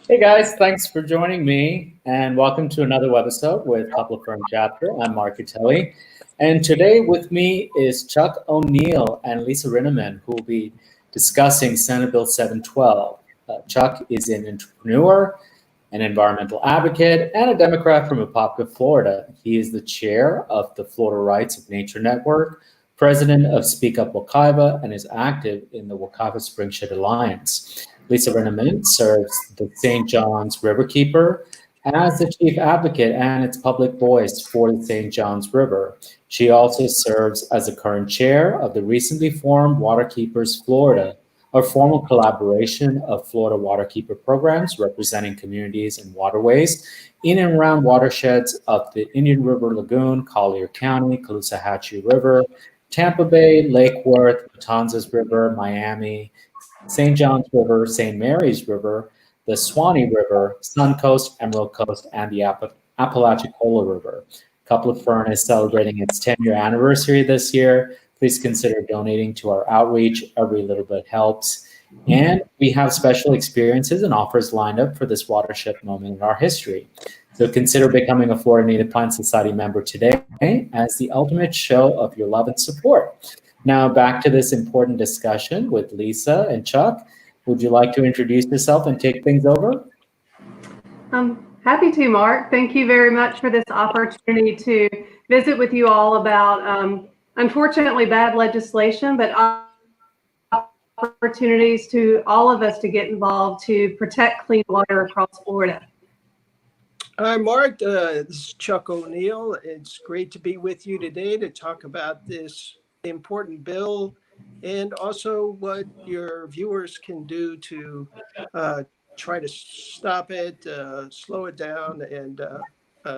Hey guys, thanks for joining me and welcome to another webisode with Untitled Chapter. I'm Mark Utelli, and today with me is Chuck O'Neill and Lisa Rinaman, who will be discussing Senate Bill 712. Chuck is an entrepreneur, an environmental advocate, and a Democrat from Apopka, Florida. He is the chair of the Florida Rights of Nature Network, president of Speak Up Wekiva, and is active in the Wekiva Springshed Alliance. Lisa Rinaman serves the St. John's Riverkeeper as the chief advocate and its public voice for the St. John's River. She also serves as the current chair of the recently formed Waterkeepers Florida, a formal collaboration of Florida waterkeeper programs representing communities and waterways in and around watersheds of the Indian River Lagoon, Collier County, Caloosahatchee River, Tampa Bay, Lake Worth, Matanzas River, Miami, St. John's River, St. Mary's River, the Swanee River, Suncoast, Emerald Coast, and the Apalachicola River. Couple Fern is celebrating its 10-year anniversary this year. Please consider donating to our outreach. Every little bit helps. And we have special experiences and offers lined up for this watershed moment in our history. So consider becoming a Florida Native Plant Society member today as the ultimate show of your love and support. Now back to this important discussion with Lisa and Chuck. Would you like to introduce yourself and take things over? I'm happy to, Mark. Thank you very much for this opportunity to visit with you all about, unfortunately, bad legislation, but opportunities to all of us to get involved to protect clean water across Florida. Hi, Mark. This is Chuck O'Neill. It's great to be with you today to talk about this important bill and also what your viewers can do to try to stop it, slow it down, and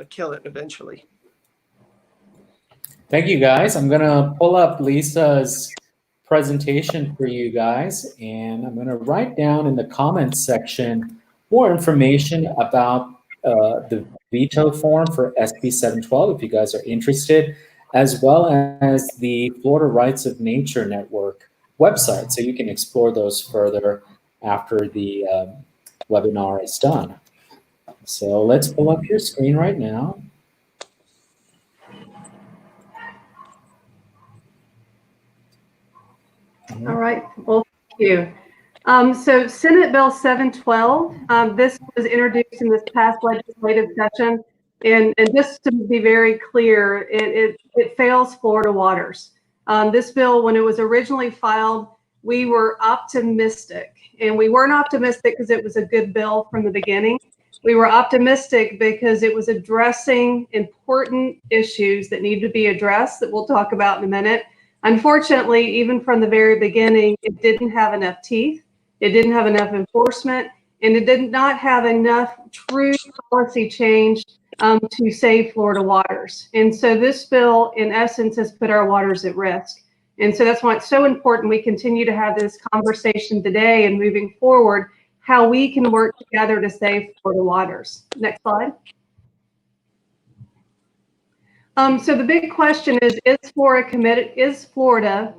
kill it eventually. Thank you, guys. I'm going to pull up Lisa's presentation for you guys, and I'm going to write down in the comments section more information about the veto form for SB 712 if you guys are interested, as well as the Florida Rights of Nature Network website, so you can explore those further after the webinar is done. So let's pull up your screen right now. All right. Well, thank you. So Senate Bill 712, this was introduced in this past legislative session. And just to be very clear, it fails Florida waters. This bill, when it was originally filed, we were optimistic. And we weren't optimistic because it was a good bill from the beginning. We were optimistic because it was addressing important issues that need to be addressed that we'll talk about in a minute. Unfortunately, even from the very beginning, it didn't have enough teeth, it didn't have enough enforcement, and it did not have enough true policy change to save Florida waters. And so this bill, in essence, has put our waters at risk. And so that's why it's so important we continue to have this conversation today and moving forward, how we can work together to save Florida waters. Next slide. So the big question is Florida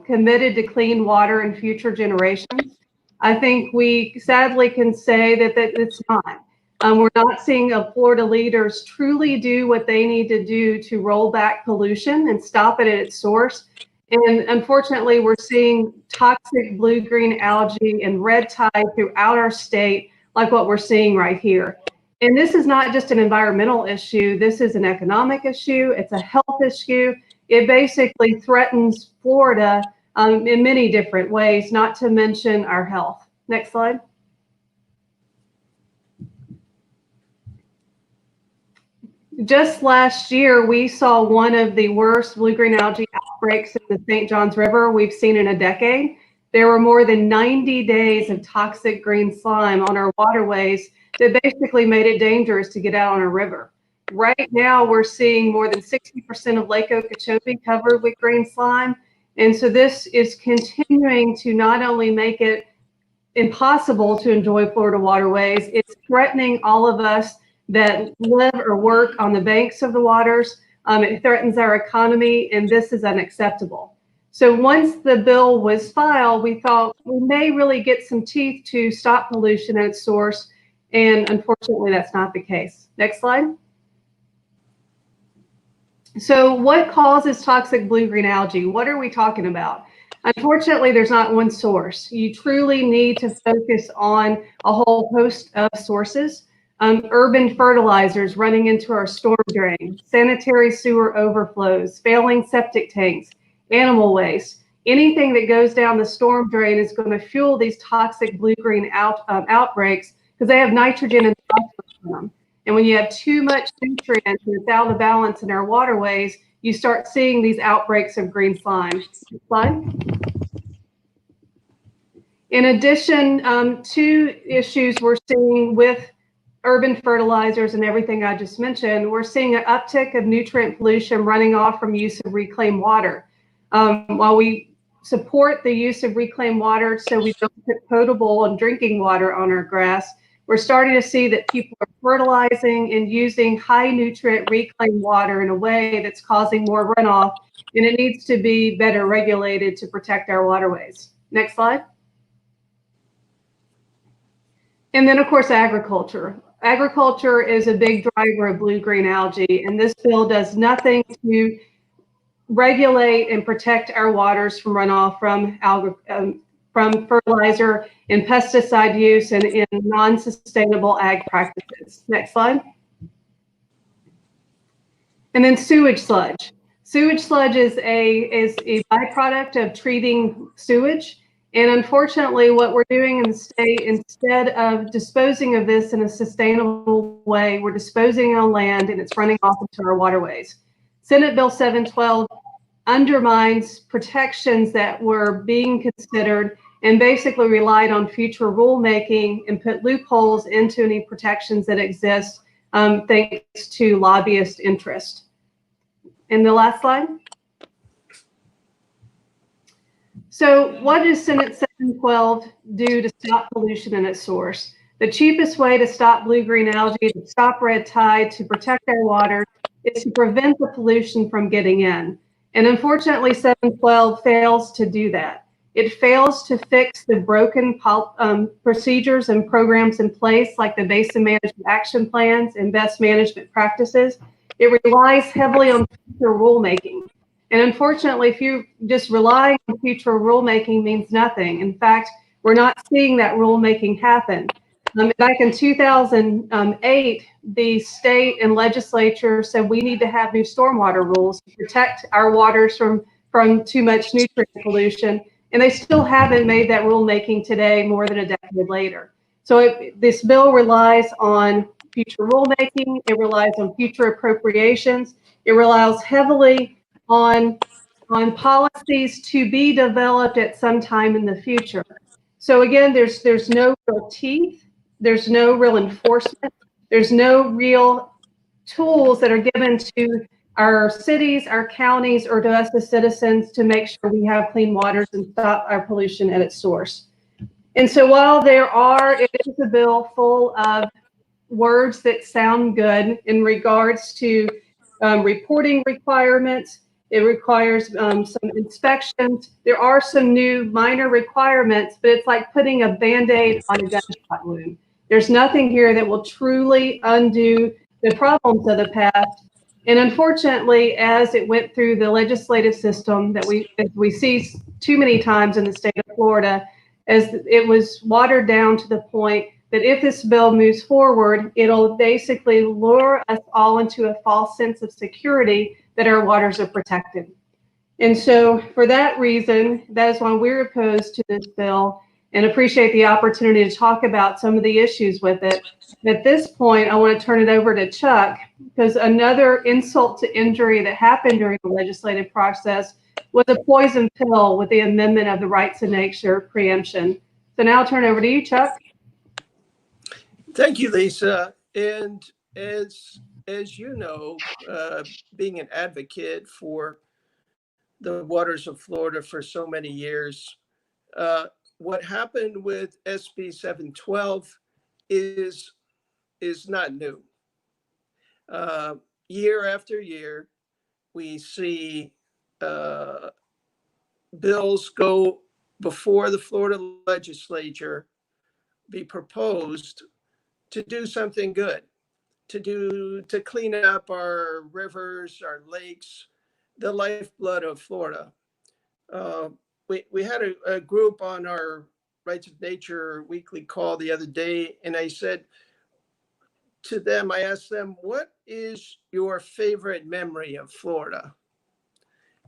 committed to clean water in future generations? I think we sadly can say that it's not. We're not seeing Florida leaders truly do what they need to do to roll back pollution and stop it at its source. And unfortunately, we're seeing toxic blue-green algae and red tide throughout our state, like what we're seeing right here. And this is not just an environmental issue. This is an economic issue. It's a health issue. It basically threatens Florida in many different ways, not to mention our health. Next slide. Just last year, we saw one of the worst blue-green algae outbreaks in the St. John's River we've seen in a decade. There were more than 90 days of toxic green slime on our waterways that basically made it dangerous to get out on a river. Right now, we're seeing more than 60% of Lake Okeechobee covered with green slime. And so this is continuing to not only make it impossible to enjoy Florida waterways, it's threatening all of us that live or work on the banks of the waters. It threatens our economy, and this is unacceptable. So once the bill was filed, we thought we may really get some teeth to stop pollution at its source. And unfortunately, that's not the case. Next slide. So what causes toxic blue-green algae? What are we talking about? Unfortunately, there's not one source. You truly need to focus on a whole host of sources. Urban fertilizers running into our storm drain, sanitary sewer overflows, failing septic tanks, animal waste. Anything that goes down the storm drain is going to fuel these toxic blue-green outbreaks because they have nitrogen and phosphorus in them. And when you have too much nutrients and it's out of balance in our waterways, you start seeing these outbreaks of green slime. Next slide. In addition to issues we're seeing with urban fertilizers and everything I just mentioned, we're seeing an uptick of nutrient pollution running off from use of reclaimed water. While we support the use of reclaimed water so we don't put potable and drinking water on our grass, we're starting to see that people are fertilizing and using high nutrient reclaimed water in a way that's causing more runoff, and it needs to be better regulated to protect our waterways. Next slide. And then, of course, agriculture. Agriculture is a big driver of blue-green algae, and this bill does nothing to regulate and protect our waters from runoff from fertilizer and pesticide use and in non-sustainable ag practices. Next slide. And then sewage sludge. Sewage sludge is a byproduct of treating sewage. And unfortunately, what we're doing in the state, instead of disposing of this in a sustainable way, we're disposing on land and it's running off into our waterways. Senate Bill 712 undermines protections that were being considered and basically relied on future rulemaking and put loopholes into any protections that exist thanks to lobbyist interest. And the last slide. So what does Senate 712 do to stop pollution in its source? The cheapest way to stop blue-green algae, to stop red tide, to protect our water, is to prevent the pollution from getting in. And unfortunately, 712 fails to do that. It fails to fix the broken procedures and programs in place, like the Basin Management Action Plans and best management practices. It relies heavily on future rulemaking. And unfortunately, if you just rely on future rulemaking means nothing. In fact, we're not seeing that rulemaking happen. Back in 2008, the state and legislature said we need to have new stormwater rules to protect our waters from too much nutrient pollution. And they still haven't made that rulemaking today, more than a decade later. So this bill relies on future rulemaking. It relies on future appropriations. It relies heavily on policies to be developed at some time in the future. So again, there's no real teeth. There's no real enforcement. There's no real tools that are given to our cities, our counties, or to us as citizens to make sure we have clean waters and stop our pollution at its source. And so while it is a bill full of words that sound good in regards to reporting requirements, it requires some inspections. There are some new minor requirements, but it's like putting a Band-Aid on a gunshot wound. There's nothing here that will truly undo the problems of the past. And unfortunately, as it went through the legislative system that we see too many times in the state of Florida, as it was watered down to the point that if this bill moves forward, it'll basically lure us all into a false sense of security that our waters are protected. And so for that reason, that is why we're opposed to this bill and appreciate the opportunity to talk about some of the issues with it. At this point, I want to turn it over to Chuck, because another insult to injury that happened during the legislative process was a poison pill with the amendment of the rights of nature preemption. So now I'll turn it over to you, Chuck. Thank you, Lisa. And as you know, being an advocate for the waters of Florida for so many years, what happened with SB 712 is not new. Year after year, we see bills go before the Florida legislature, be proposed, to do something good, to clean up our rivers, our lakes, the lifeblood of Florida. We had a group on our Rights of Nature weekly call the other day, and I said to them, I asked them, what is your favorite memory of Florida?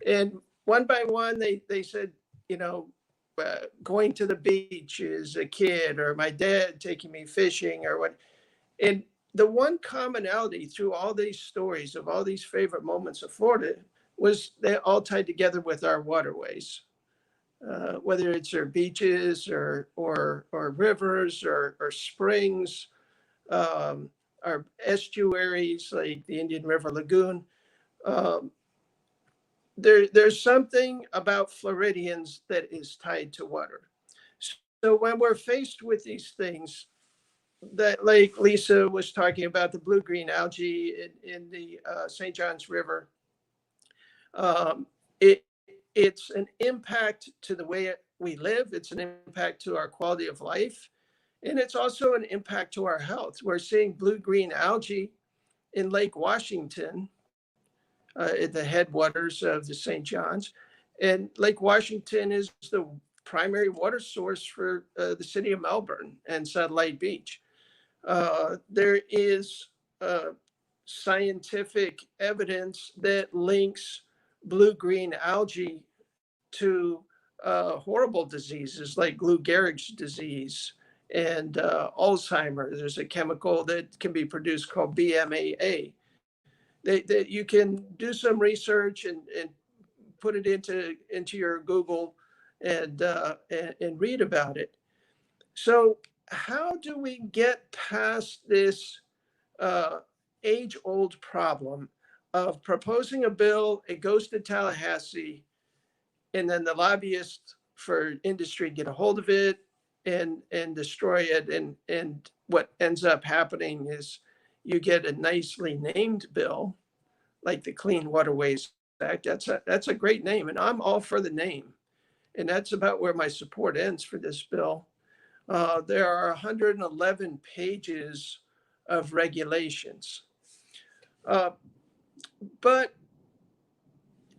And one by one, they said, going to the beach as a kid, or my dad taking me fishing, or what. And the one commonality through all these stories of all these favorite moments of Florida was they all tied together with our waterways, whether it's our beaches or rivers or springs, our estuaries like the Indian River Lagoon. There's something about Floridians that is tied to water. So when we're faced with these things, that like Lisa was talking about, the blue-green algae in the St. Johns River, it's an impact to the way we live. It's an impact to our quality of life. And it's also an impact to our health. We're seeing blue-green algae in Lake Washington, at the headwaters of the St. Johns. And Lake Washington is the primary water source for the city of Melbourne and Satellite Beach. There is scientific evidence that links blue-green algae to horrible diseases like Lou Gehrig's disease and Alzheimer's. There's a chemical that can be produced called BMAA. That you can do some research and put it into your Google and read about it. So how do we get past this age-old problem of proposing a bill, it goes to Tallahassee, and then the lobbyists for industry get a hold of it and destroy it. And what ends up happening is you get a nicely named bill like the Clean Waterways Act. That's a great name, and I'm all for the name. And that's about where my support ends for this bill. There are 111 pages of regulations. But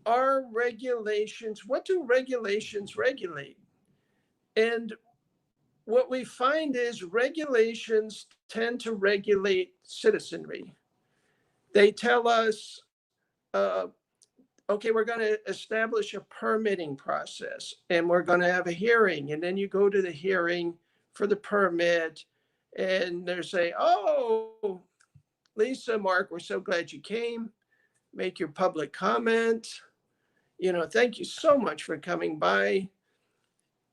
our regulations, what do regulations regulate? And what we find is regulations tend to regulate citizenry. They tell us, okay, we're going to establish a permitting process and we're going to have a hearing. And then you go to the hearing for the permit and they say, oh, Lisa, Mark, we're so glad you came. Make your public comment. Thank you so much for coming by.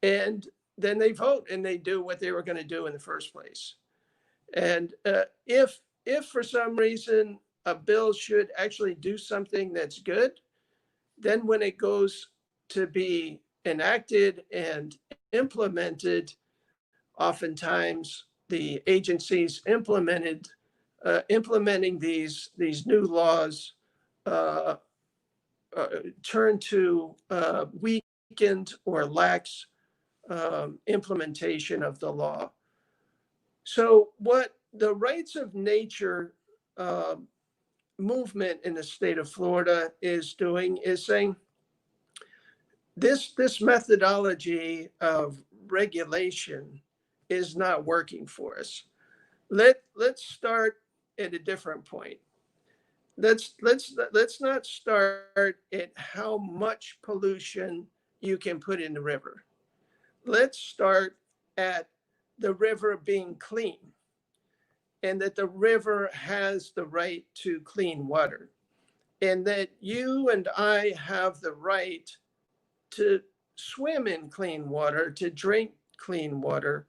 And then they vote and they do what they were going to do in the first place. And if for some reason a bill should actually do something that's good, then when it goes to be enacted and implemented, oftentimes the agencies implementing these new laws turn to weakened or lax implementation of the law. So what the Rights of Nature movement in the state of Florida is doing is saying this methodology of regulation is not working for us. Let's start at a different point. Let's not start at how much pollution you can put in the river. Let's start at the river being clean and that the river has the right to clean water and that you and I have the right to swim in clean water, to drink clean water,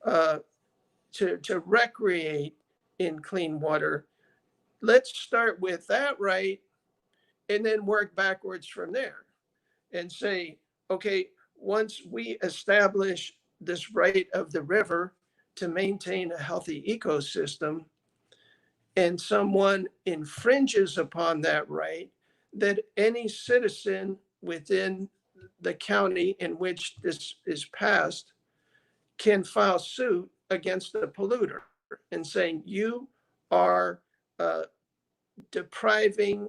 to recreate in clean water. Let's start with that right and then work backwards from there and say, okay, once we establish this right of the river to maintain a healthy ecosystem and someone infringes upon that right, that any citizen within the county in which this is passed can file suit against the polluter. and saying, you are depriving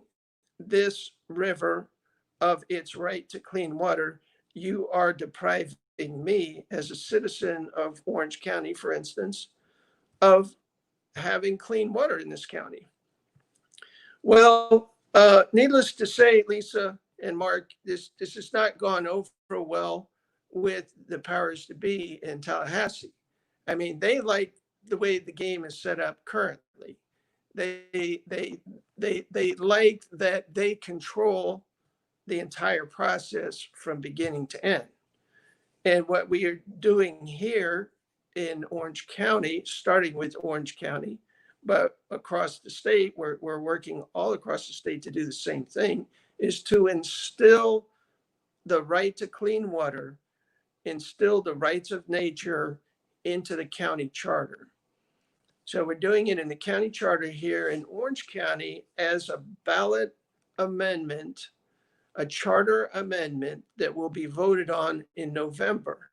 this river of its right to clean water. You are depriving me as a citizen of Orange County, for instance, of having clean water in this county. Well, needless to say, Lisa and Mark, this has not gone over well with the powers to be in Tallahassee. I mean, they like the way the game is set up currently. They like that they control the entire process from beginning to end. And what we are doing here in Orange County, starting with Orange County, but across the state, we're working all across the state to do the same thing, is to instill the right to clean water, instill the rights of nature into the county charter. So we're doing it in the county charter here in Orange County as a ballot amendment, a charter amendment that will be voted on in November.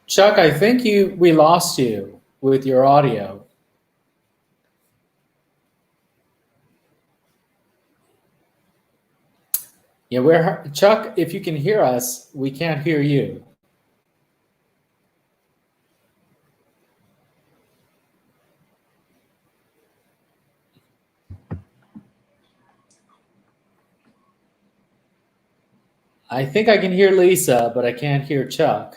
Chuck, I think we lost you with your audio. Yeah, Chuck, if you can hear us, we can't hear you. I think I can hear Lisa, but I can't hear Chuck.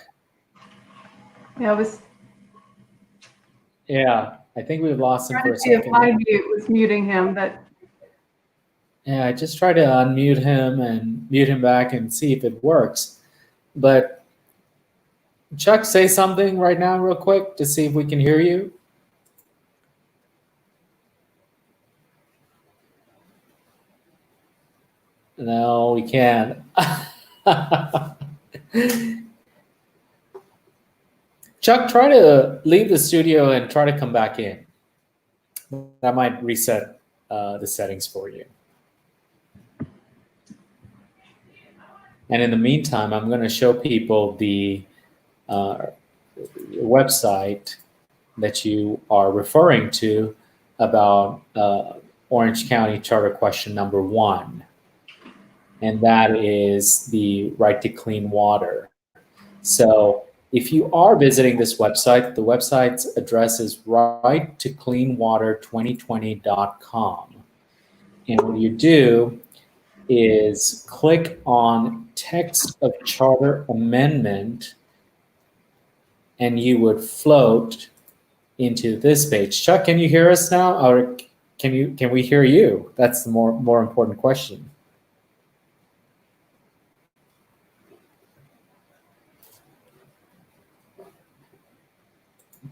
Yeah, I think we've lost him for a second. My mute was muting him, but yeah, I just try to unmute him and mute him back and see if it works. But Chuck, say something right now real quick to see if we can hear you. No, we can't. Chuck, try to leave the studio and try to come back in. That might reset the settings for you. And in the meantime, I'm going to show people the website that you are referring to about Orange County Charter question number 1. And that is the right to clean water. So if you are visiting this website, the website's address is righttocleanwater2020.com. And what you do is click on text of charter amendment, and you would float into this page. Chuck, can you hear us now, or can we hear you? That's the more important question.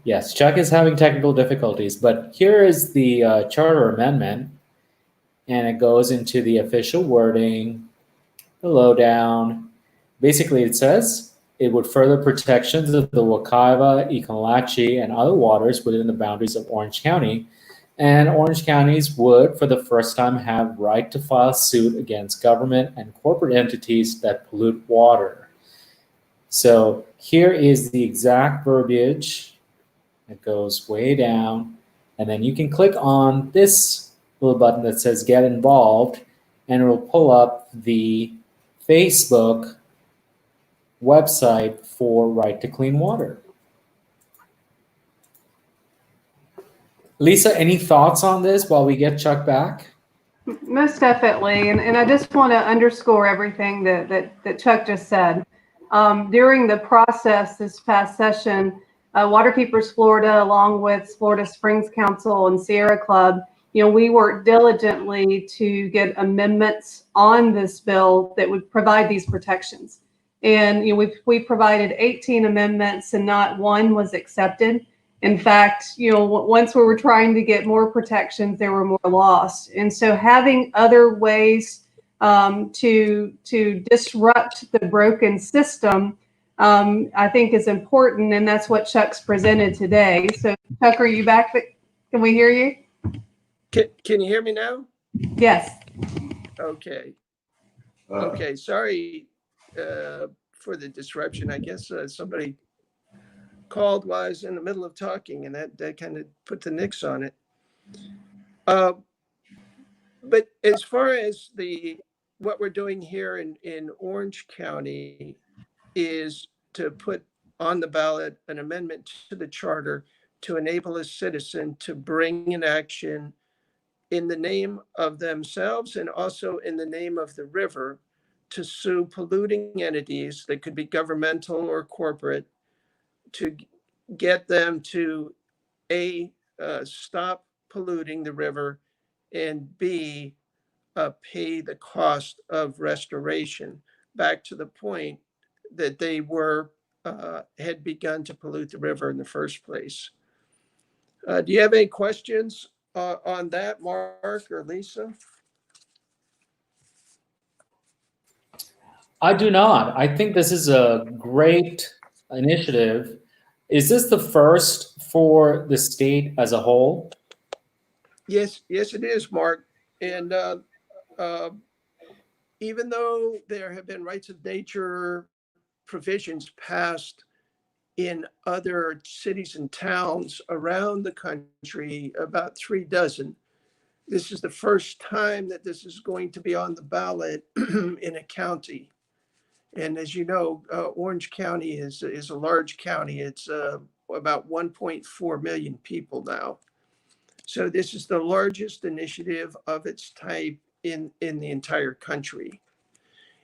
Yes, Chuck is having technical difficulties, but here is the charter amendment, and it goes into the official wording, the lowdown. Basically, it says it would further protections of the Wekiva, Ekalachie, and other waters within the boundaries of Orange County, and Orange counties would, for the first time, have right to file suit against government and corporate entities that pollute water. So here is the exact verbiage. It goes way down, and then you can click on this little button that says Get Involved, and it will pull up the Facebook website for Right to Clean Water. Lisa, any thoughts on this while we get Chuck back? most definitely. And I just want to underscore everything that Chuck just said. During the process this past session, Waterkeepers Florida, along with Florida Springs Council and Sierra Club, we worked diligently to get amendments on this bill that would provide these protections. And we provided 18 amendments, and not one was accepted. In fact, once we were trying to get more protections, there were more lost. And so having other ways to disrupt the broken system, I think is important, and that's what Chuck's presented today. So, Chuck, are you back? Can we hear you? Can you hear me now? Yes. Okay. Okay. Sorry for the disruption. I guess somebody called while I was in the middle of talking, and that kind of put the nix on it. But as far as what we're doing here in Orange County is to put on the ballot an amendment to the charter to enable a citizen to bring an action in the name of themselves and also in the name of the river to sue polluting entities that could be governmental or corporate to get them to stop polluting the river, and B, pay the cost of restoration back to the point that they had begun to pollute the river in the first place. Do you have any questions on that, Mark or Lisa? I do not. I think this is a great initiative. Is this the first for the state as a whole? Yes, it is, Mark. And even though there have been rights of nature provisions passed in other cities and towns around the country, about 36, this is the first time that this is going to be on the ballot in a county. And as you know, Orange County is a large county. It's about 1.4 million people now. So this is the largest initiative of its type in the entire country.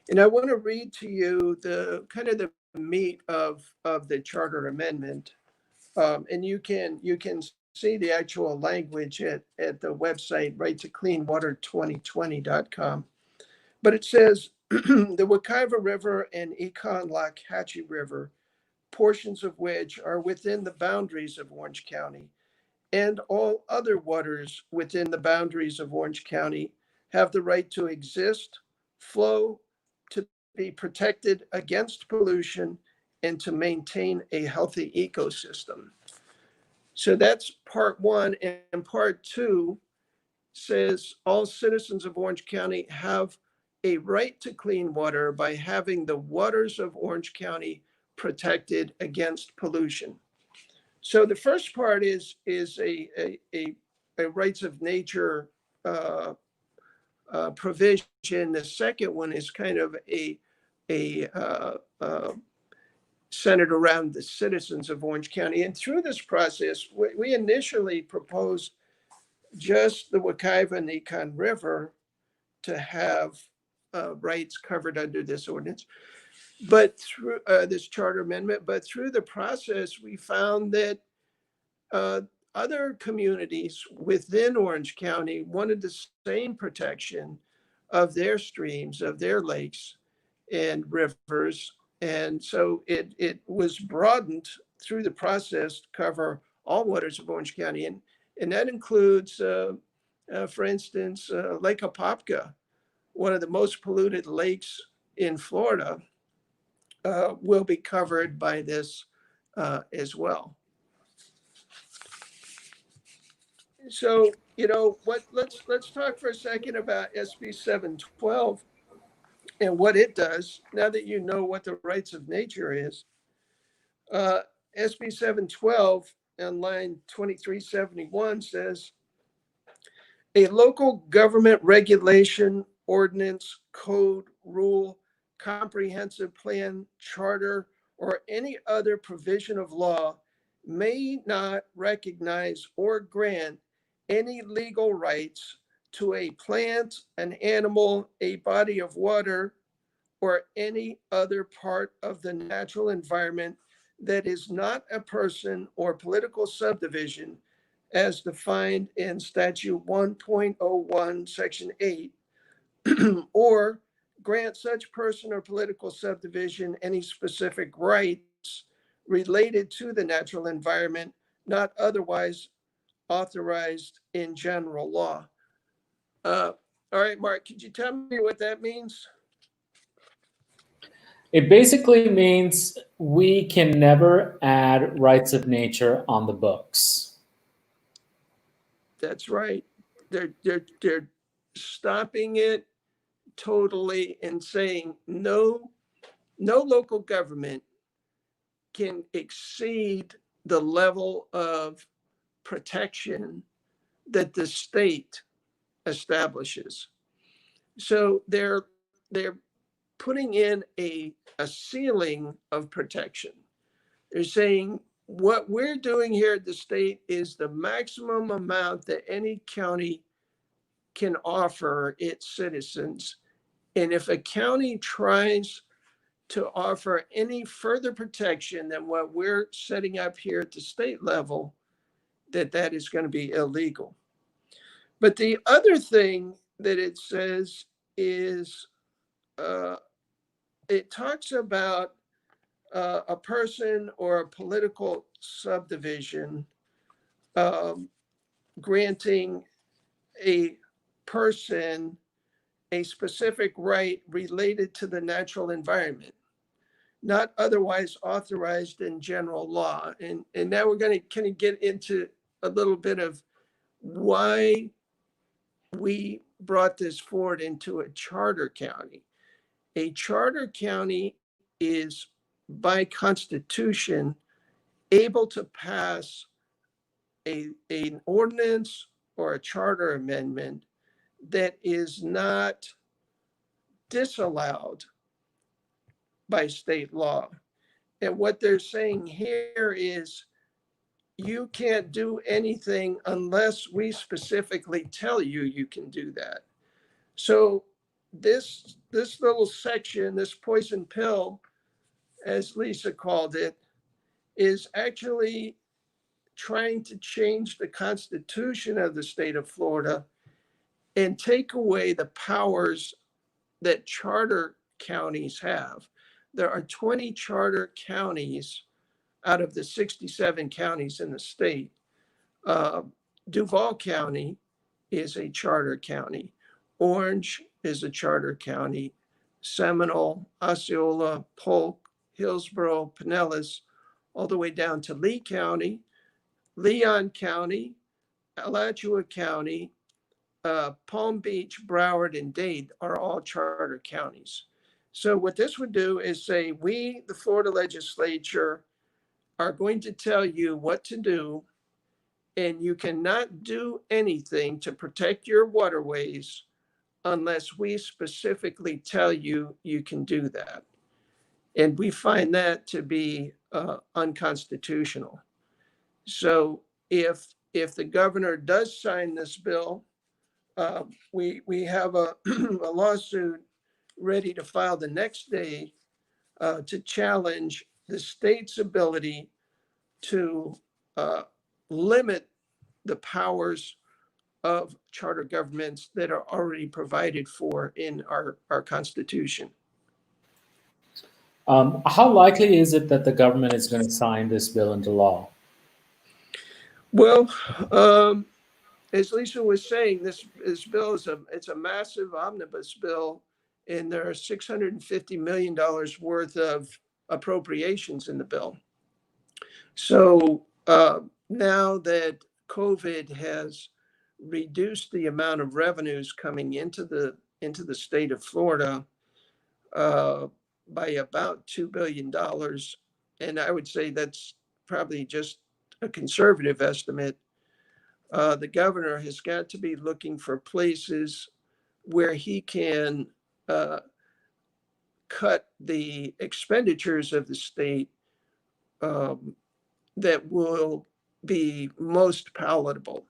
And I want to read to you the kind of the meat of the charter amendment. And you can see the actual language at the website, righttocleanwater2020.com. But it says the Wekiva River and Econ-Lockhatchee River, portions of which are within the boundaries of Orange County, and all other waters within the boundaries of Orange County have the right to exist, flow, to be protected against pollution, and to maintain a healthy ecosystem. So that's part one. And part two says all citizens of Orange County have a right to clean water by having the waters of Orange County protected against pollution. So the first part is a rights of nature provision. The second one is kind of a centered around the citizens of Orange County. And through this process, we initially proposed just the Wekiva and Econ River to have rights covered under this ordinance, but through this charter amendment. But through the process, we found that other communities within Orange County wanted the same protection of their streams, of their lakes and rivers. And so it was broadened through the process to cover all waters of Orange County. And that includes, for instance, Lake Apopka, one of the most polluted lakes in Florida, will be covered by this as well. So, let's talk for a second about SB 712 and what it does. Now that you know what the rights of nature is, SB 712 on line 2371 says, a local government regulation, ordinance, code, rule, comprehensive plan, charter, or any other provision of law may not recognize or grant any legal rights to a plant, an animal, a body of water, or any other part of the natural environment that is not a person or political subdivision as defined in statute 1.01 section 8 or grant such person or political subdivision any specific rights related to the natural environment not otherwise authorized in general law. All right, Mark, could you tell me what that means? It basically means we can never add rights of nature on the books. That's right. They're stopping it totally and saying no local government can exceed the level of protection that the state establishes. So they're putting in a ceiling of protection. They're saying what we're doing here at the state is the maximum amount that any county can offer its citizens. And if a county tries to offer any further protection than what we're setting up here at the state level, that is going to be illegal. But the other thing that it says is uh, it talks about a person or a political subdivision um, granting a person a specific right related to the natural environment, not otherwise authorized in general law. And now we're going to kind of get into a little bit of why we brought this forward into a charter county. A charter county is by constitution able to pass an ordinance or a charter amendment that is not disallowed by state law. And what they're saying here is you can't do anything unless we specifically tell you you can do that. So this little section, this poison pill, as Lisa called it, is actually trying to change the constitution of the state of Florida and take away the powers that charter counties have. There are 20 charter counties out of the 67 counties in the state. Uh, Duval County is a charter county. Orange is a charter county. Seminole, Osceola, Polk, Hillsborough, Pinellas, all the way down to Lee County, Leon County, Alachua County, Palm Beach, Broward, and Dade are all charter counties. So what this would do is say, we, the Florida legislature, are going to tell you what to do, and you cannot do anything to protect your waterways unless we specifically tell you you can do that. And we find that to be unconstitutional. So if the governor does sign this bill, we have a, a lawsuit ready to file the next day to challenge the state's ability to limit the powers of charter governments that are already provided for in our Constitution. How likely is it that the government is going to sign this bill into law? Well, as Lisa was saying, this bill is it's a massive omnibus bill, and there are $650 million worth of appropriations in the bill. So now that COVID has reduced the amount of revenues coming into the state of Florida by about $2 billion, and I would say that's probably just a conservative estimate. The governor has got to be looking for places where he can cut the expenditures of the state that will be most palatable.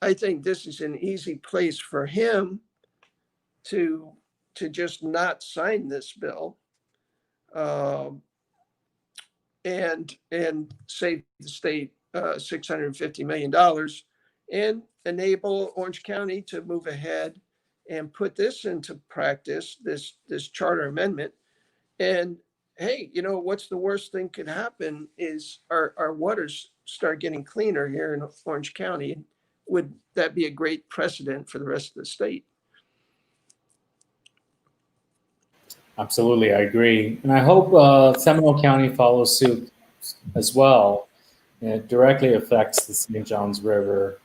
I think this is an easy place for him to just not sign this bill and save the state $650 million and enable Orange County to move ahead and put this into practice, this charter amendment. And hey, what's the worst thing could happen is our waters start getting cleaner here in Orange County. would that be a great precedent for the rest of the state? Absolutely, I agree. And I hope Seminole County follows suit as well. It directly affects the St. Johns River.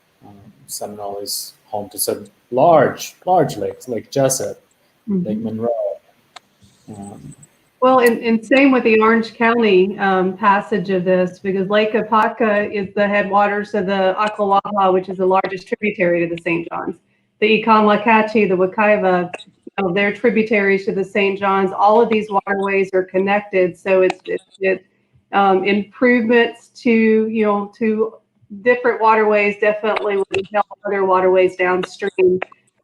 Seminole is home to some large lakes, Lake Jessup, Lake Monroe. Um, Well, and same with the Orange County passage of this, because Lake Apaka is the headwaters of the Ocklawaha, which is the largest tributary to the St. Johns. The Econlocache, the Wekiva, they're tributaries to the St. Johns. All of these waterways are connected, so it's improvements to different waterways definitely would help other waterways downstream.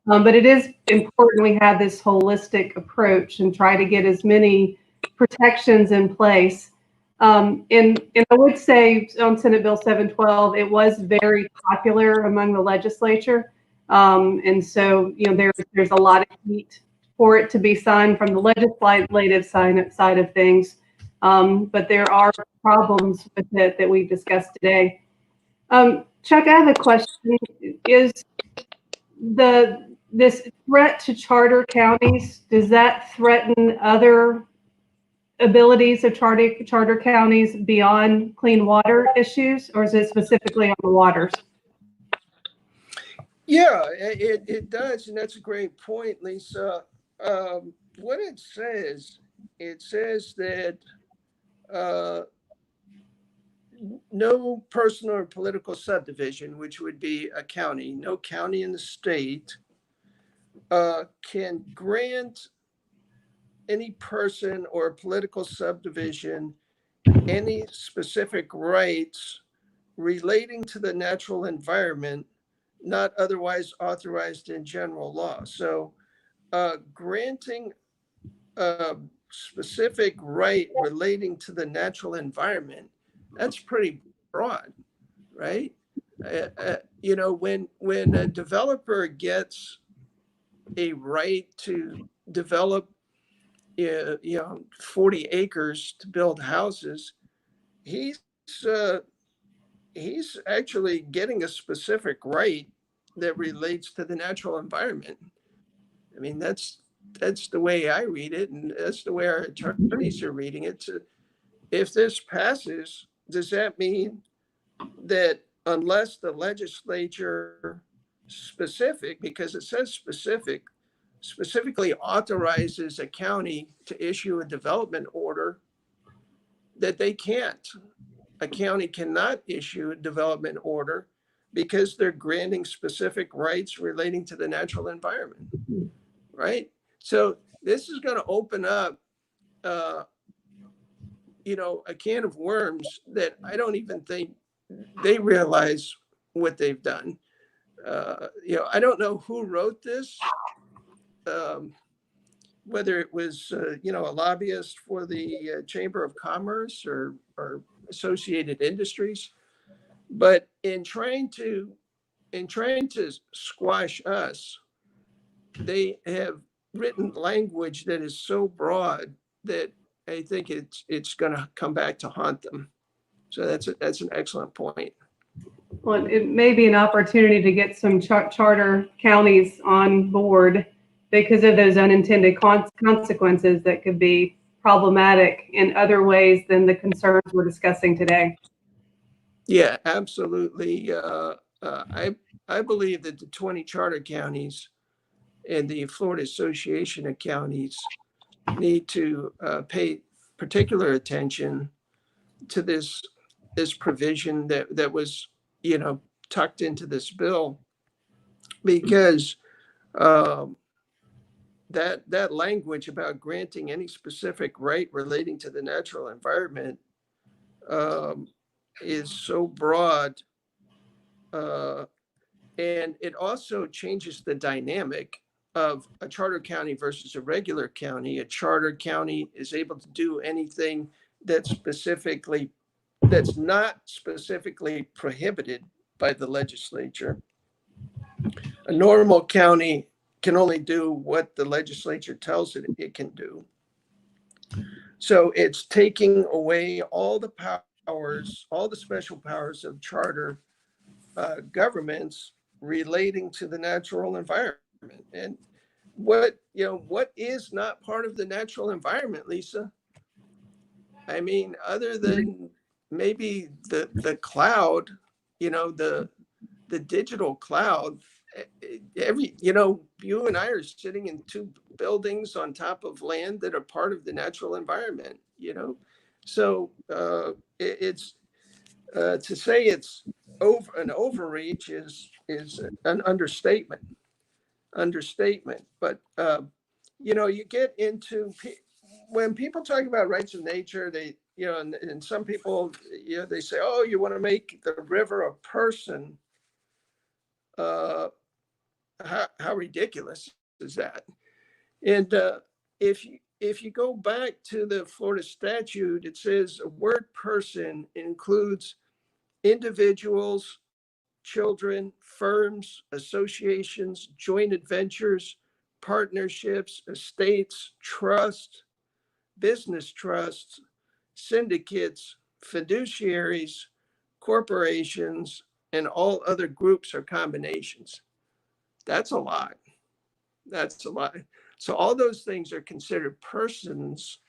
But it is important we have this holistic approach and try to get as many protections in place. And I would say on Senate Bill 712, it was very popular among the legislature. And so, there's a lot of heat for it to be signed from the legislative side of things. But there are problems with it that we've discussed today. Chuck, I have a question. Is this threat to charter counties, does that threaten other abilities of charter counties beyond clean water issues, or is it specifically on the waters? Yeah, it does, and that's a great point, Lisa. What it says that no personal or political subdivision, which would be a county, no county in the state, can grant any person or political subdivision any specific rights relating to the natural environment not otherwise authorized in general law. So granting a specific right relating to the natural environment, that's pretty broad, right? When a developer gets a right to develop 40 acres to build houses, he's actually getting a specific right that relates to the natural environment. I mean, that's the way I read it, and that's the way our attorneys are reading it. So if this passes, does that mean that unless the legislature because it says specifically authorizes a county to issue a development order, that a county cannot issue a development order because they're granting specific rights relating to the natural environment, right? So this is going to open up, a can of worms that I don't even think they realize what they've done. I don't know who wrote this, whether it was, a lobbyist for the Chamber of Commerce or Associated Industries, but in trying to squash us, they have written language that is so broad that I think it's going to come back to haunt them. So that's an excellent point. Well, it may be an opportunity to get some charter counties on board because of those unintended consequences that could be problematic in other ways than the concerns we're discussing today. Yeah, absolutely. I believe that the 20 charter counties and the Florida Association of Counties need to pay particular attention to this provision that was tucked into this bill, because that language about granting any specific right relating to the natural environment is so broad, and it also changes the dynamic of a charter county versus a regular county. A charter county is able to do anything that's not specifically prohibited by the legislature. A normal county can only do what the legislature tells it can do. So it's taking away all the powers, all the special powers of charter governments, relating to the natural environment. And what is not part of the natural environment, Lisa? I mean, other than maybe the cloud, the digital cloud. You and I are sitting in two buildings on top of land that are part of the natural environment. So it's to say it's an overreach is an understatement. But you get into when people talk about rights of nature, they and some people they say, oh, you want to make the river a person. How ridiculous is that? And if you go back to the Florida statute, it says a word person includes individuals, children, firms, associations, joint adventures, partnerships, estates, trusts, business trusts, syndicates, fiduciaries, corporations, and all other groups or combinations. That's a lot. That's a lot. So all those things are considered persons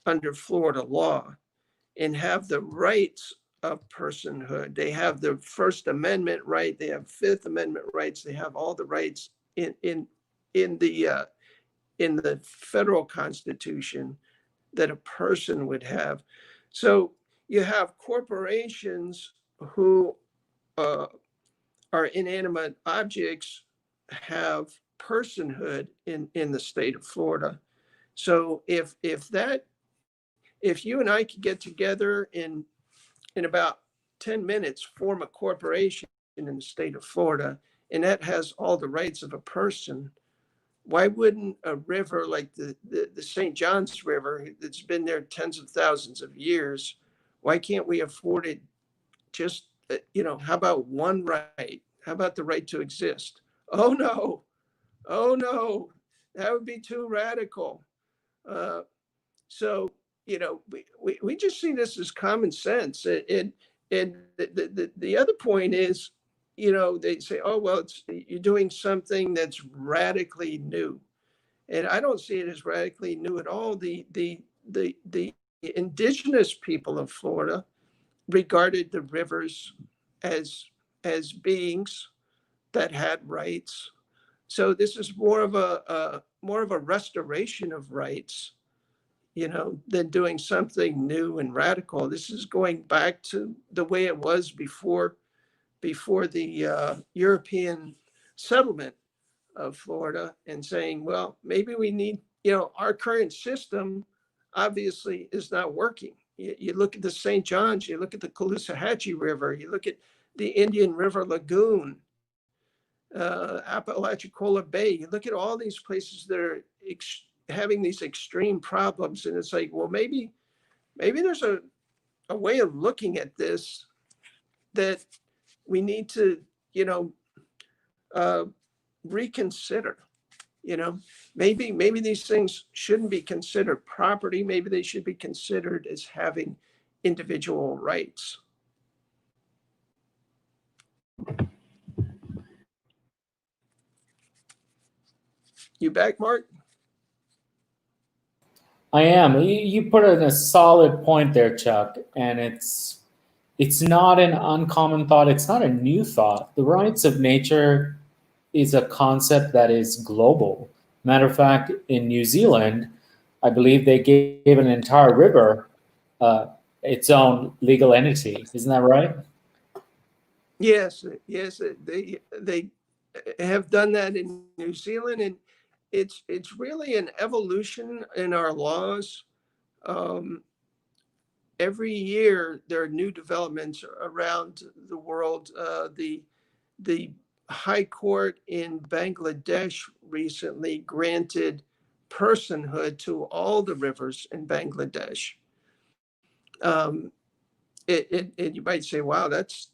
under Florida law and have the rights of personhood. They have the First Amendment right. They have Fifth Amendment rights. They have all the rights in the federal Constitution that a person would have. So you have corporations who are inanimate objects have personhood in the state of Florida. So if you and I could get together in about 10 minutes, form a corporation in the state of Florida, and that has all the rights of a person, why wouldn't a river like the St. John's River that's been there tens of thousands of years, why can't we afford it just, how about one right? How about the right to exist? Oh no, that would be too radical. So, we just see this as common sense. And the other point is, they say, oh, well, you're doing something that's radically new. And I don't see it as radically new at all. The indigenous people of Florida regarded the rivers as beings that had rights. So this is more of a restoration of rights, than doing something new and radical. This is going back to the way it was before the European settlement of Florida, and saying, well, maybe we need, our current system obviously is not working. You look at the St. John's, you look at the Caloosahatchee River, you look at the Indian River Lagoon, Apalachicola Bay, you look at all these places that are having these extreme problems. And it's like, well, maybe there's a way of looking at this that we need to, reconsider. Maybe these things shouldn't be considered property. Maybe they should be considered as having individual rights. You back, Mark? I am. You put in a solid point there, Chuck, and it's not an uncommon thought. It's not a new thought. The rights of nature is a concept that is global. Matter of fact, in New Zealand, I believe they gave an entire river its own legal entity. Isn't that right? Yes. They have done that in New Zealand, and it's really an evolution in our laws. Every year there are new developments around the world. The High Court in Bangladesh recently granted personhood to all the rivers in Bangladesh. You might say, wow, that's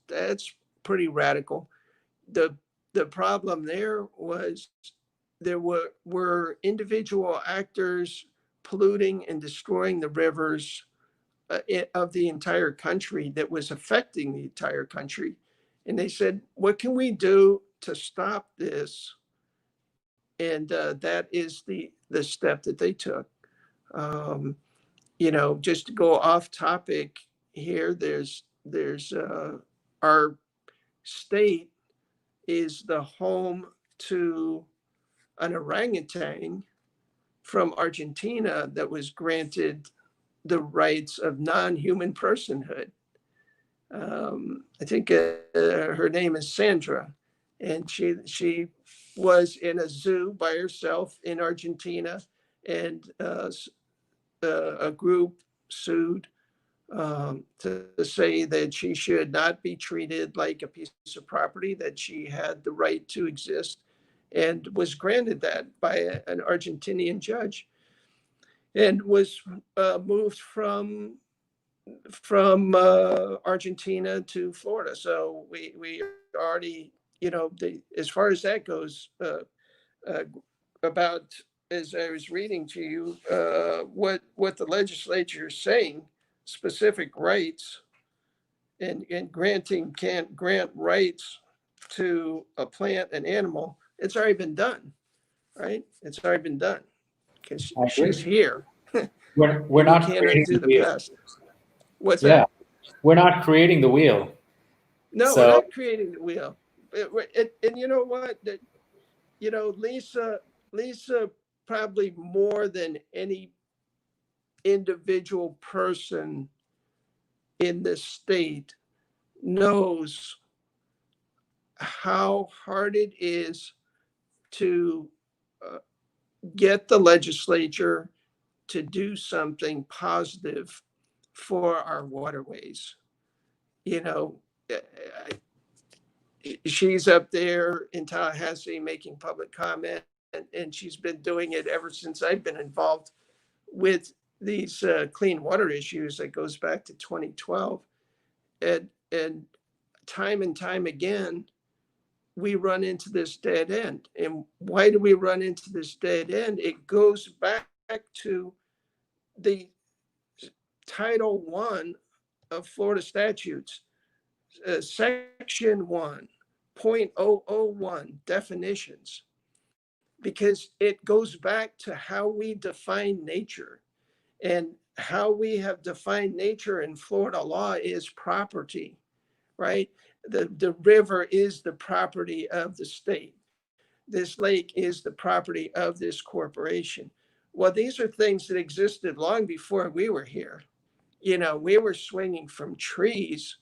pretty radical. The problem there was there were individual actors polluting and destroying the rivers of the entire country that was affecting the entire country. And they said, what can we do to stop this. And that is the step that they took. Just to go off topic here, there's our state is the home to an orangutan from Argentina that was granted the rights of non-human personhood. I think her name is Sandra, and she was in a zoo by herself in Argentina, and a group sued to say that she should not be treated like a piece of property, that she had the right to exist, and was granted that by an Argentinian judge, and was moved from Argentina to Florida. So we already, as far as that goes, about, as I was reading to you, what the legislature is saying, specific rights, and can't grant rights to a plant and animal. It's already been done, right? It's already been done because I agree. she's here. We're not can't creating undo the the wheel. past. What's Yeah, that? we're not creating the wheel. No, So we're not creating the wheel. And you know what? Lisa probably more than any individual person in this state knows how hard it is to get the legislature to do something positive for our waterways. You know, she's up there in Tallahassee making public comment, and she's been doing it ever since I've been involved with these clean water issues that goes back to 2012. And time again, we run into this dead end. And why do we run into this dead end? It goes back to the Title I of Florida statutes, Section 1.001, definitions, because it goes back to how we define nature. And how we have defined nature in Florida law is property, right? The river is the property of the state. This lake is the property of this corporation. Well, these are things that existed long before we were here. We were swinging from trees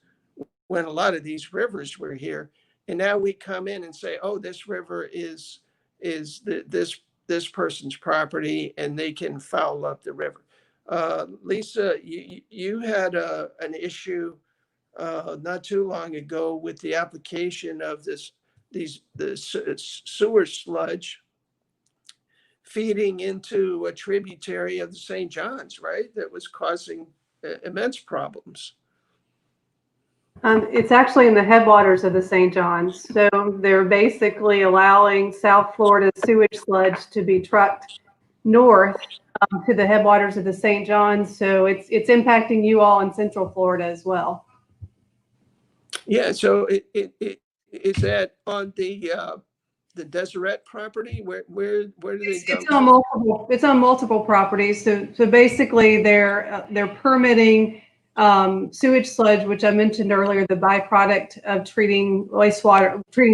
when a lot of these rivers were here. And now we come in and say, oh, this river is this person's property, and they can foul up the river. Lisa, you had an issue not too long ago with the application of the sewer sludge feeding into a tributary of the St. John's, right? That was causing immense problems. It's actually in the headwaters of the St. John's. So they're basically allowing South Florida sewage sludge to be trucked north to the headwaters of the St. John's. So it's impacting you all in Central Florida as well. Yeah. So it is that on the Deseret property? Where do they dump? It's on multiple properties. So basically they're permitting sewage sludge, which I mentioned earlier, the byproduct of treating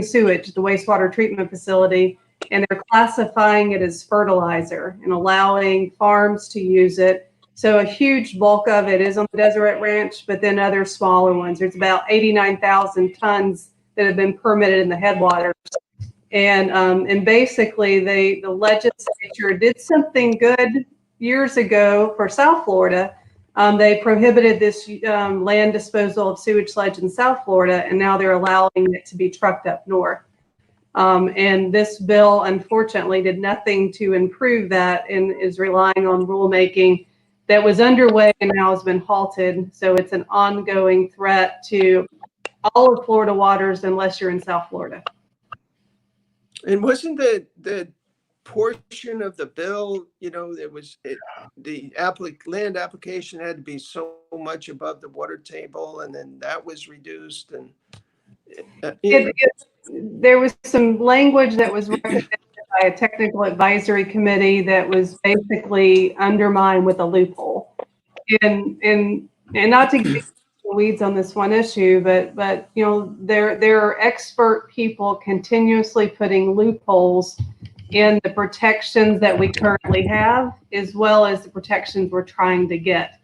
sewage, the wastewater treatment facility, and they're classifying it as fertilizer and allowing farms to use it. So a huge bulk of it is on the Deseret Ranch, but then other smaller ones. There's about 89,000 tons that have been permitted in the headwaters. And basically the legislature did something good years ago for South Florida. They prohibited this land disposal of sewage sludge in South Florida, and now they're allowing it to be trucked up north. And this bill, unfortunately, did nothing to improve that and is relying on rulemaking that was underway and now has been halted. So it's an ongoing threat to all of Florida waters unless you're in South Florida. And wasn't the portion of the bill, the land application had to be so much above the water table, and then that was reduced, and there was some language that was recommended by a technical advisory committee that was basically undermined with a loophole. And not to get into the weeds on this one issue, but you know, there are expert people continuously putting loopholes in the protections that we currently have, as well as the protections we're trying to get.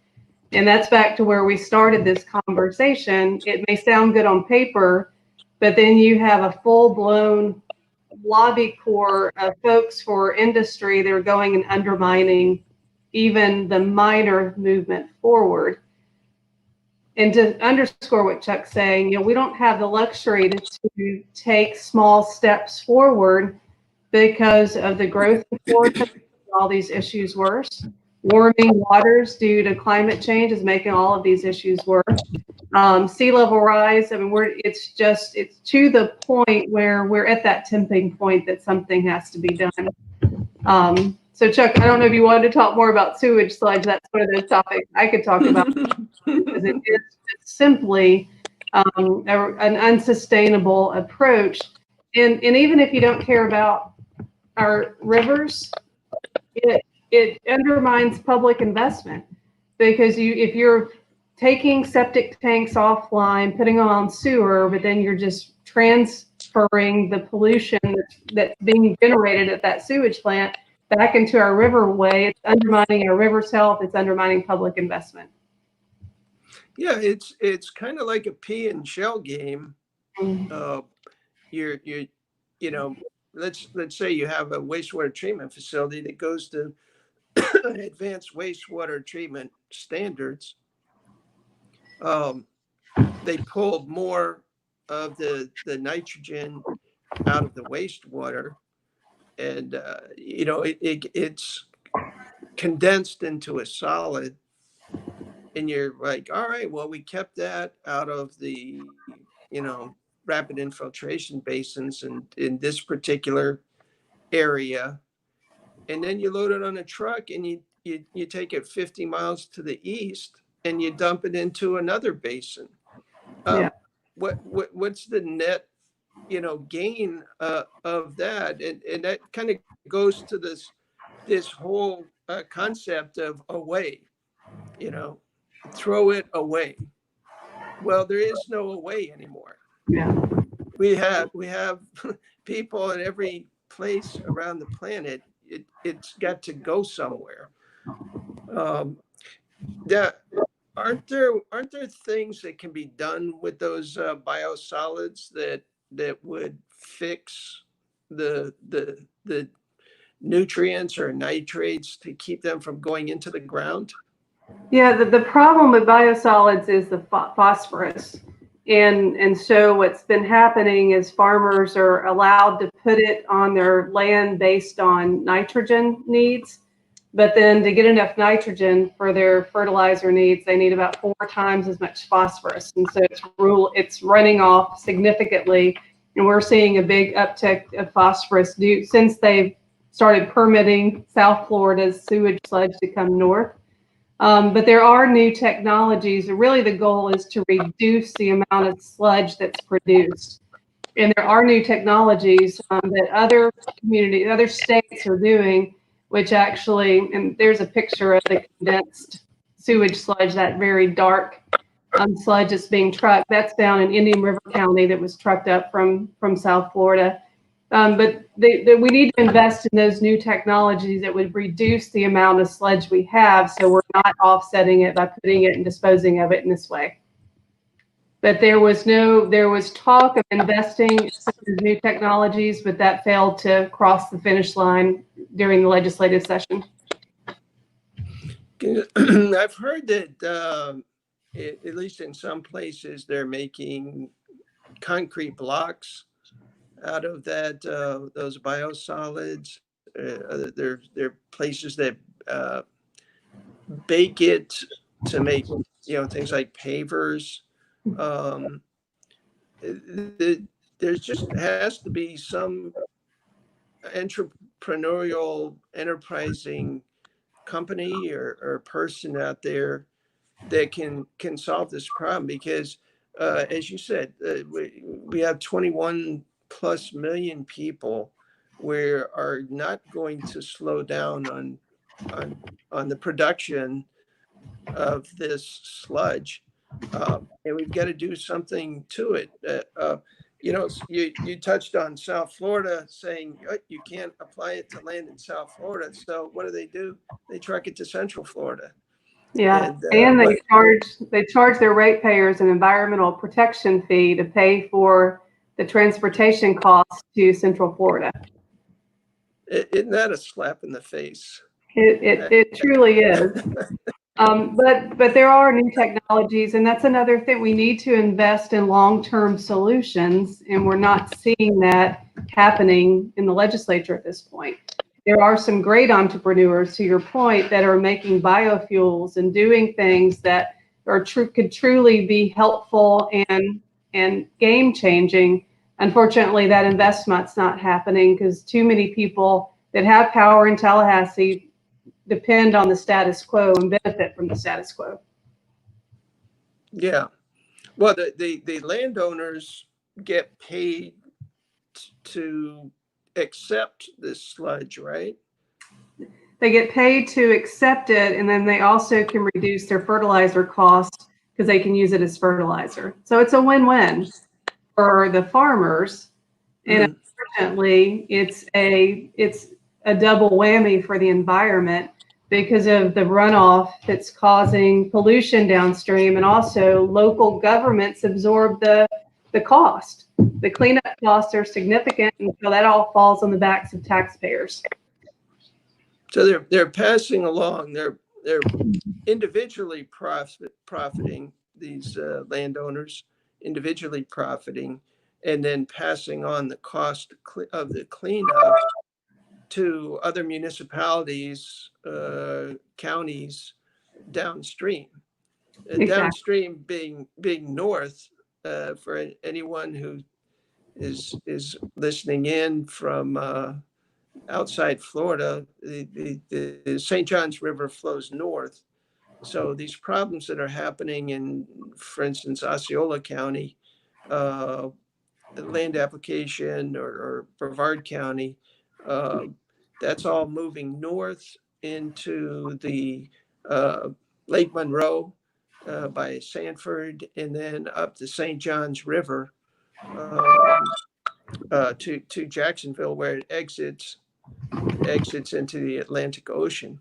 And that's back to where we started this conversation. It may sound good on paper, but then you have a full-blown lobby corps of folks for industry that are going and undermining even the minor movement forward. And to underscore what Chuck's saying, you know, we don't have the luxury to take small steps forward because of the growth in Florida, all these issues worse. Warming waters due to climate change is making all of these issues worse. Sea level rise, I mean, it's to the point where we're at that tipping point that something has to be done. So Chuck, I don't know if you wanted to talk more about sewage sludge. That's one of those topics I could talk about because it is just simply an unsustainable approach. And even if you don't care about our rivers, it undermines public investment because if you're taking septic tanks offline, putting them on sewer, but then you're just transferring the pollution that's being generated at that sewage plant back into our riverway, it's undermining our river's health, it's undermining public investment. Yeah, it's kind of like a pea and shell game. You're you know, let's say you have a wastewater treatment facility that goes to advanced wastewater treatment standards. They pull more of the nitrogen out of the wastewater, and you know, it's condensed into a solid, and you're like, all right, well, we kept that out of the, you know, rapid infiltration basins and in this particular area, and then you load it on a truck and you take it 50 miles to the east and you dump it into another basin. Yeah. What's the net, you know, gain of that? And that kind of goes to this whole concept of away, you know, throw it away. Well, there is no away anymore. Yeah. We have people in every place around the planet. It's got to go somewhere. That aren't there things that can be done with those biosolids that would fix the nutrients or nitrates to keep them from going into the ground? Yeah, the problem with biosolids is the phosphorus. And so what's been happening is farmers are allowed to put it on their land based on nitrogen needs. But then to get enough nitrogen for their fertilizer needs, they need about 4 times as much phosphorus. And so it's running off significantly. And we're seeing a big uptick of phosphorus since they've started permitting South Florida's sewage sludge to come north. But there are new technologies. Really, the goal is to reduce the amount of sludge that's produced. And there are new technologies that other states are doing, which actually, and there's a picture of the condensed sewage sludge, that very dark sludge that's being trucked. That's down in Indian River County that was trucked up from South Florida. But we need to invest in those new technologies that would reduce the amount of sludge we have, so we're not offsetting it by putting it and disposing of it in this way. But there was talk of investing in some of these new technologies, but that failed to cross the finish line during the legislative session. I've heard that at least in some places they're making concrete blocks out of that those biosolids. There are places that bake it to make, you know, things like pavers. There just has to be some entrepreneurial, enterprising company or person out there that can solve this problem, because as you said, we have 21 plus million people are not going to slow down on the production of this sludge, and we've got to do something to it. You touched on South Florida, saying you can't apply it to land in South Florida. So what do? They truck it to Central Florida. Yeah, and they charge their ratepayers an environmental protection fee to pay for the transportation costs to Central Florida. Isn't that a slap in the face? It truly is. But there are new technologies, and that's another thing. We need to invest in long-term solutions, and we're not seeing that happening in the legislature at this point. There are some great entrepreneurs, to your point, that are making biofuels and doing things that could truly be helpful and game-changing. Unfortunately, that investment's not happening because too many people that have power in Tallahassee depend on the status quo and benefit from the status quo. Yeah. Well, the landowners get paid to accept this sludge, right? They get paid to accept it, and then they also can reduce their fertilizer costs because they can use it as fertilizer. So it's a win-win for the farmers. And unfortunately, it's a double whammy for the environment because of the runoff that's causing pollution downstream, and also local governments absorb the cost. The cleanup costs are significant, and so that all falls on the backs of taxpayers. So they're passing along. They're individually profiting, these landowners individually profiting, and then passing on the cost of the cleanup to other municipalities, counties downstream. Exactly. Downstream being north, for anyone who is listening in from outside Florida, the St. Johns River flows north. So these problems that are happening in, for instance, Osceola County, land application, or Brevard County, that's all moving north into the Lake Monroe by Sanford, and then up the St. Johns River to Jacksonville, where it exits into the Atlantic Ocean.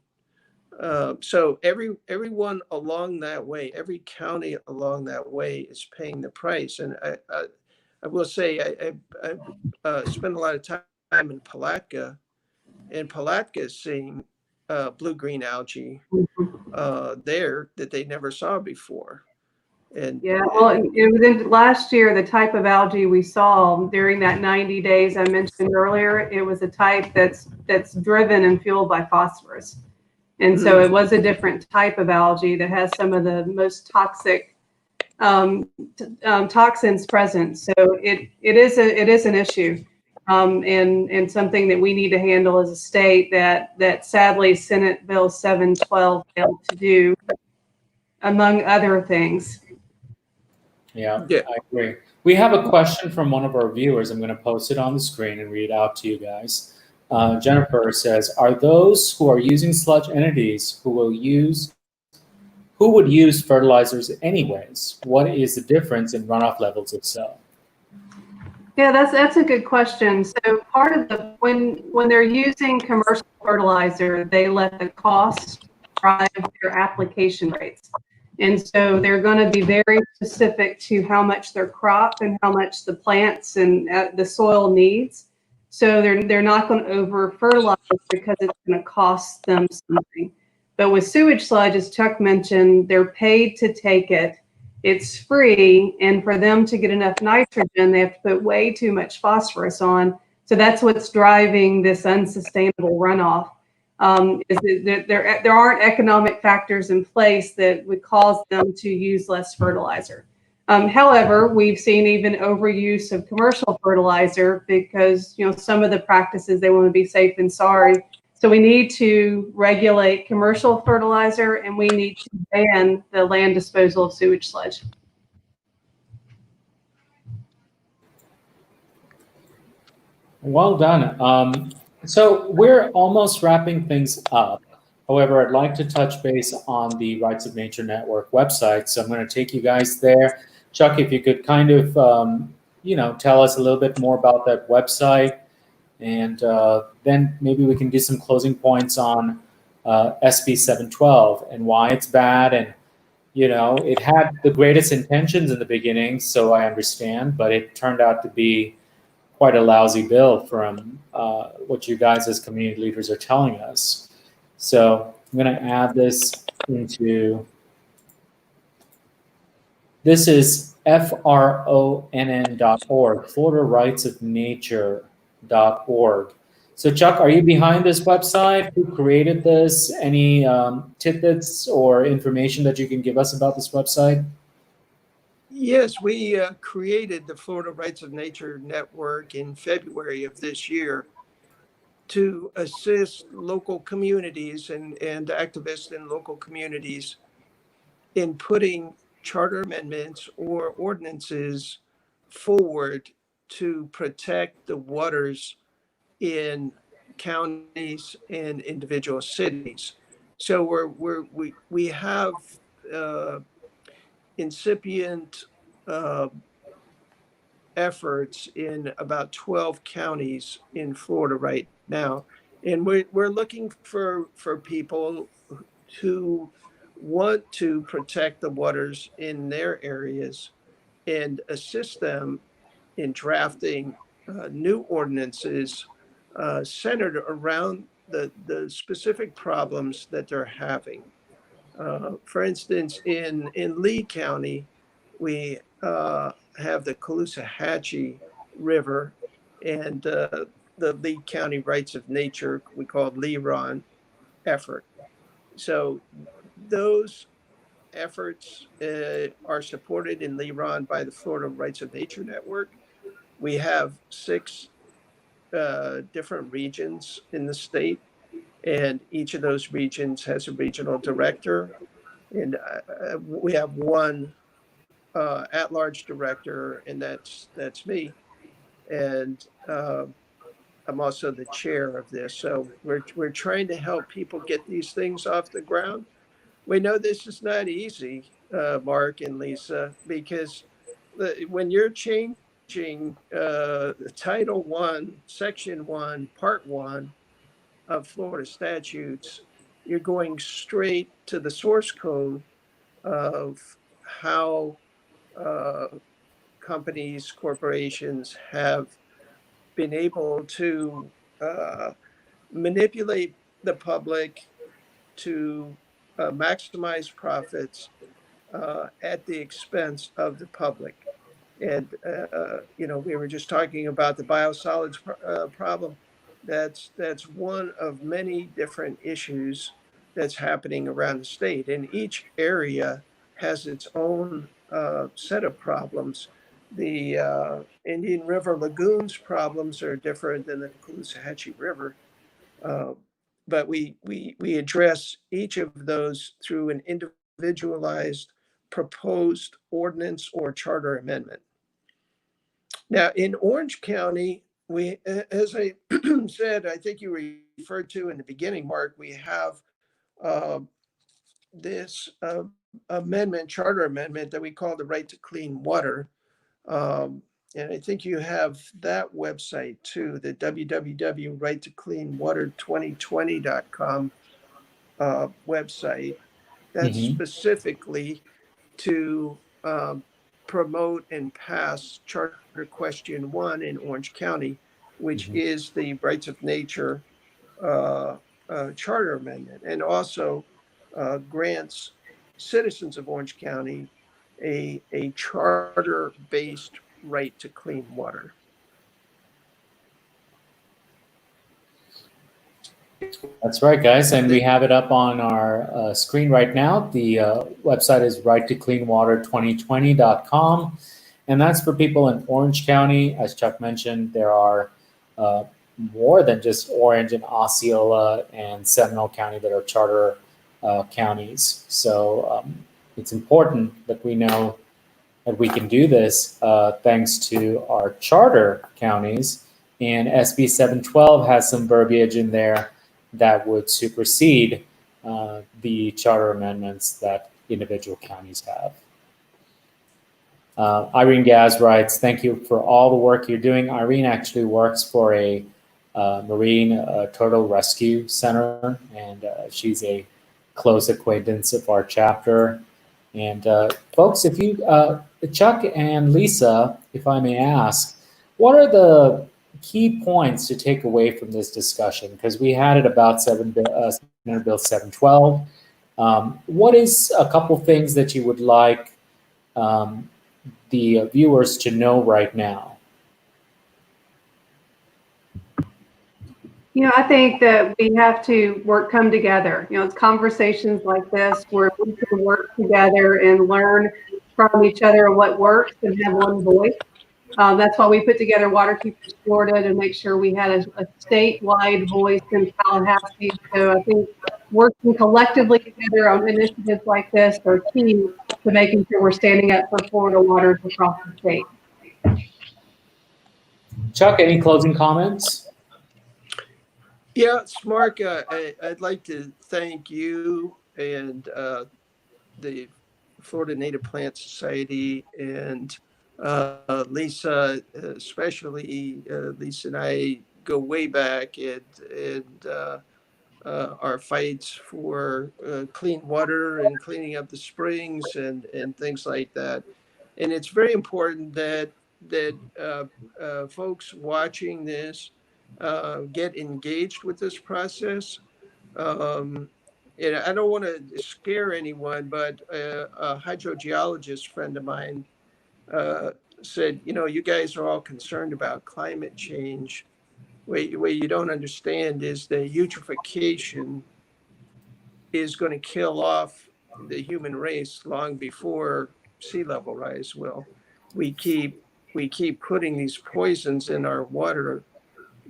So everyone along that way, every county along that way is paying the price. And I will say I spent a lot of time in Palatka, and Palatka is seeing blue-green algae there that they never saw before. And yeah, well, within last year, the type of algae we saw during that 90 days I mentioned earlier, it was a type that's driven and fueled by phosphorus. And so it was a different type of algae that has some of the most toxic toxins present. So it is an issue, and something that we need to handle as a state that sadly Senate Bill 712 failed to do, among other things. Yeah, I agree. We have a question from one of our viewers. I'm going to post it on the screen and read it out to you guys. Jennifer says, are those who are using sludge entities who would use fertilizers anyways? What is the difference in runoff levels if so? Yeah, that's a good question. So part of when they're using commercial fertilizer, they let the cost drive their application rates. And so they're going to be very specific to how much their crop and how much the plants and the soil needs. So they're not going to over fertilize because it's going to cost them something. But with sewage sludge, as Chuck mentioned, they're paid to take it. It's free, and for them to get enough nitrogen, they have to put way too much phosphorus on. So that's what's driving this unsustainable runoff. Is that there aren't economic factors in place that would cause them to use less fertilizer. However, we've seen even overuse of commercial fertilizer because some of the practices, they want to be safe and sorry. So we need to regulate commercial fertilizer, and we need to ban the land disposal of sewage sludge. Well done. So we're almost wrapping things up. However, I'd like to touch base on the Rights of Nature Network website. So I'm going to take you guys there. Chuck, if you could kind of, tell us a little bit more about that website, and then maybe we can do some closing points on SB 712 and why it's bad. And, it had the greatest intentions in the beginning, so I understand, but it turned out to be quite a lousy bill from what you guys as community leaders are telling us. So I'm going to add this into, this is FRONN.org, Florida Rights of Nature.org. So Chuck, are you behind this website? Who created this? Any tidbits or information that you can give us about this website? Yes, we created the Florida Rights of Nature Network in February of this year to assist local communities and activists in local communities in putting charter amendments or ordinances forward to protect the waters in counties and individual cities. So we have uh, incipient uh, efforts in about 12 counties in Florida right now. And we're looking for people who want to protect the waters in their areas and assist them in drafting new ordinances centered around the specific problems that they're having. For instance, in Lee County, we have the Caloosahatchee River and the Lee County Rights of Nature, we call it LERON effort. So those efforts are supported in LERON by the Florida Rights of Nature Network. We have 6 different regions in the state, and each of those regions has a regional director. And we have one at-large director, and that's me. And I'm also the chair of this. So we're trying to help people get these things off the ground. We know this is not easy, Mark and Lisa, because when you're changing Title One, Section One, Part One of Florida statutes, you're going straight to the source code of how uh, companies, corporations have been able to manipulate the public to maximize profits at the expense of the public. And, we were just talking about the biosolids problem. That's one of many different issues that's happening around the state. And each area has its own set of problems. The Indian River lagoons problems are different than the Caloosahatchee River. Uh, but we address each of those through an individualized proposed ordinance or charter amendment. Now, in Orange County, we, as I said, I think you referred to in the beginning, Mark, we have uh, this amendment, charter amendment that we call the Right to Clean Water. And I think you have that website too, the www.righttocleanwater2020.com website. That's Mm-hmm. specifically to promote and pass Charter Question 1 in Orange County, which Mm-hmm. is the Rights of Nature Charter Amendment, and also grants citizens of Orange County a charter-based right to clean water. That's right, guys, and we have it up on our screen right now. The website is righttocleanwater2020.com, and that's for people in Orange County. As Chuck mentioned, there are more than just Orange and Osceola and Seminole County that are charter counties. So it's important that we know that we can do this thanks to our charter counties And SB 712 has some verbiage in there that would supersede the charter amendments that individual counties have. Irene Gaz writes, thank you for all the work you're doing. Irene actually works for a marine turtle rescue center, and she's a close acquaintance of our chapter. And folks, if you, Chuck and Lisa, if I may ask, what are the key points to take away from this discussion? Because we had it about Senate Bill 712. What is a couple things that you would like the viewers to know right now? I think that we have to come together. It's conversations like this where we can work together and learn from each other what works and have one voice. That's why we put together Waterkeepers Florida to make sure we had a statewide voice in Tallahassee. So I think working collectively together on initiatives like this are key to making sure we're standing up for Florida waters across the state. Chuck, any closing comments? Yes, Mark, I'd like to thank you and the Florida Native Plant Society and Lisa, especially Lisa and I go way back, and our fights for clean water and cleaning up the springs and things like that. And it's very important that folks watching this get engaged with this process. And I don't want to scare anyone, but a hydrogeologist friend of mine said, you guys are all concerned about climate change. What you don't understand is that eutrophication is going to kill off the human race long before sea level rise will. We keep putting these poisons in our water.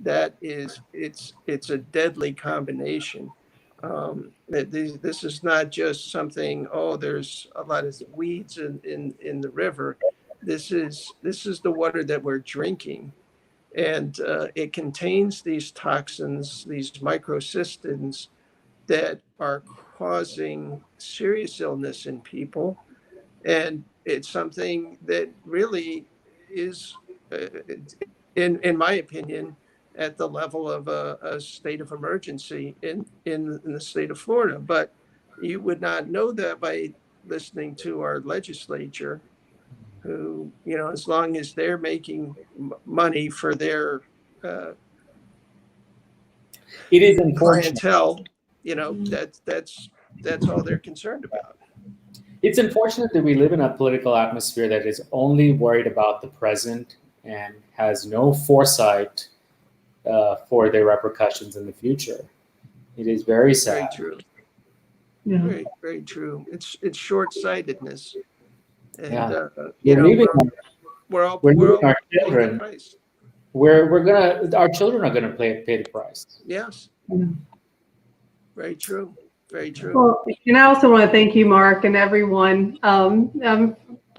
It's a deadly combination. This is not just something, there's a lot of weeds in the river. This is the water that we're drinking. And it contains these toxins, these microcystins that are causing serious illness in people. And it's something that really is, in my opinion, at the level of a state of emergency in the state of Florida. But you would not know that by listening to our legislature, who, as long as they're making money for their It is unfortunate. clientele, that's all they're concerned about. It's unfortunate that we live in a political atmosphere that is only worried about the present and has no foresight for their repercussions in the future. It is very sad. Very true. Yeah. Very, very true. It's short-sightedness. And we're all our paying children. the price. Our children are gonna pay the price. Yes. Yeah. Very true. Very true. Well, and I also want to thank you, Mark, and everyone.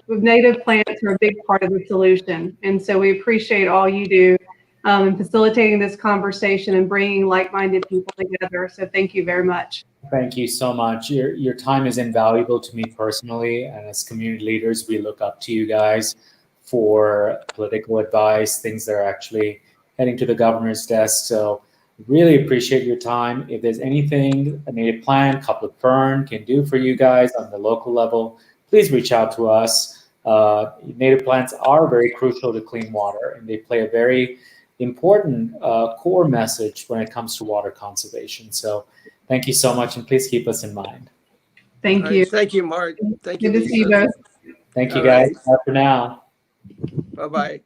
Native plants are a big part of the solution, and so we appreciate all you do in facilitating this conversation and bringing like-minded people together. So thank you very much. Thank you so much. Your time is invaluable to me personally, and as community leaders, we look up to you guys for political advice, things that are actually heading to the governor's desk. So really appreciate your time. If there's anything a native plant, couplet fern can do for you guys on the local level, please reach out to us. Native plants are very crucial to clean water, and they play a very important core message when it comes to water conservation. So thank you so much, and please keep us in mind. Thank you. Thank you, Mark. Thank you, Good to see you Lisa. both. Thank you, All guys. right. Bye for now. Bye-bye.